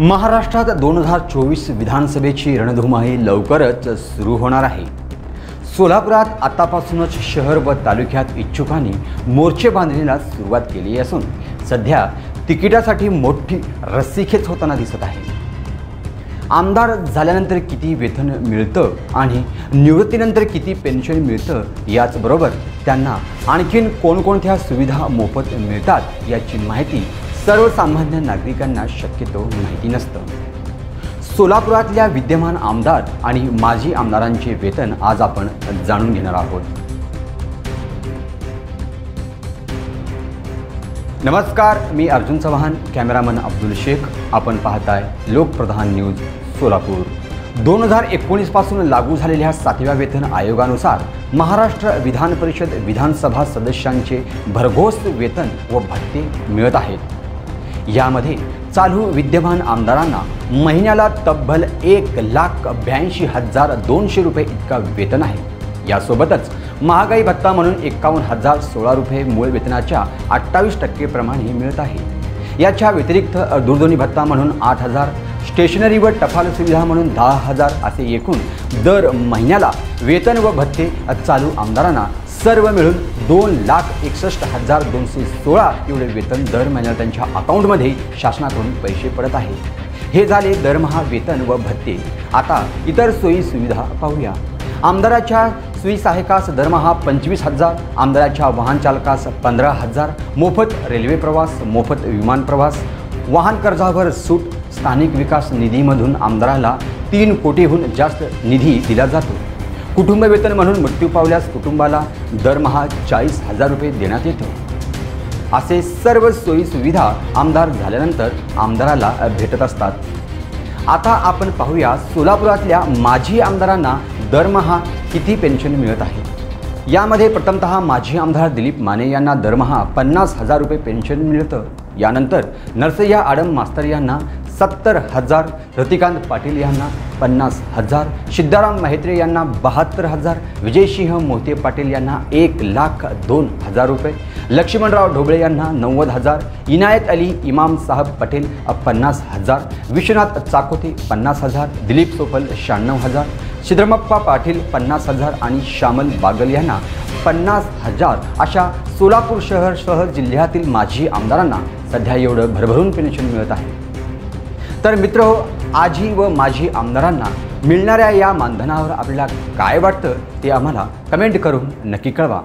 महाराष्ट्रात 2024 विधानसभेची रणधुमाळी लवकरच सुरू होणार आहे। सोलापुरात आतापासूनच शहर व तालुक्यात इच्छुकांनी मोर्चे बांधणीला सुरुवात केली असून सध्या तिकिटासाठी मोठी रस्सीखेच होताना दिसत आहे। आमदार झाल्यानंतर किती वेतन मिळतं आणि निवृत्तीनंतर किती पेन्शन मिळतं, याचबरोबर त्यांना आणखीन कोणकोणत्या सुविधा मोफत मिळतात याची माहिती सर्वसामान्य नागरिकांना शक्यतो माहिती नसतं। सोलापुरातल्या विद्यमान आमदार आणि माजी आमदारांचे वेतन आज आपण जाणून घेणार आहोत। नमस्कार, मी अर्जुन चव्हाण, कॅमेरामन अब्दुल शेख। आपण पाहताय लोकप्रधान न्यूज सोलापूर। 2019 पासून लागू झालेल्या 7व्या वेतन आयोगानुसार महाराष्ट्र विधान परिषद विधानसभा सदस्यांचे भरघोस वेतन व भत्ते मिळत आहेत। यामध्ये चालू विद्यमान आमदारांना महिन्याला तब्बल 1,82,200 रुपये इतका वेतन आहे। यासोबतच महागाई भत्ता म्हणून 51,016 रुपये मूळ वेतनाच्या 28% प्रमाणे मिळत आहे। याच्या व्यतिरिक्त दूरध्वनी भत्ता म्हणून 8,000, स्टेशनरी व टपाल सुविधा म्हणून 10,000 असे एकूण दर महिन्याला वेतन व भत्ते चालू आमदारांना सर्व मिळून 2,61,216 एवढे वेतन दर महिन्याला त्यांच्या अकाउंटमध्ये शासनाकडून पैसे पडत आहेत। हे झाले दरमहा वेतन व भत्ते। आता इतर सोयी सुविधा पाहूया। आमदाराच्या सोयी सहायकास दरमहा 25,000, आमदाराच्या वाहन चालकास 15,000, मोफत रेल्वे प्रवास, मोफत विमान प्रवास, वाहन कर्जावर सूट, स्थानिक विकास निधीमधून आमदाराला 3 कोटीहून जास्त निधी दिला जातो। कुटुंब वेतन म्हणून मृत्यू पावल्यास कुटुंबाला दरमहा 40,000 रुपये देण्यात येते। असे सर्व सोयी सुविधा आमदार झाल्यानंतर आमदाराला भेटत असतात। आता आपण पाहूया सोलापुरातल्या माजी आमदारांना दरमहा किती पेन्शन मिळत आहे। यामध्ये प्रथमतः माजी आमदार दिलीप माने यांना दरमहा 50,000 रुपये पेन्शन मिळतं। यानंतर नरसय्या आडम मास्तर यांना 70,000, रतिकांत पाटील यांना 50,000, सिद्धाराम मेहत्रे यांना 72,000, विजयसिंह मोहिते पाटील यांना 1,02,000 रुपये, लक्ष्मणराव ढोबळे यांना 90,000, इनायत अली इमाम साहब पटेल 50,000, विश्वनाथ चाकोते 50,000, दिलीप सोपल 96,000, सिद्धरामप्पा पाटील 50,000 आणि श्यामल बागल यांना 50,000 अशा सोलापूर शहर जिल्ह्यातील माजी आमदारांना सध्या एवढं भरभरून पेन्शन मिळत आहे। तर मित्रहो, आजी व माजी आमदारांना मिळणाऱ्या या मानधनावर आपल्याला काय वाटतं ते आम्हाला कमेंट करून नक्की कळवा।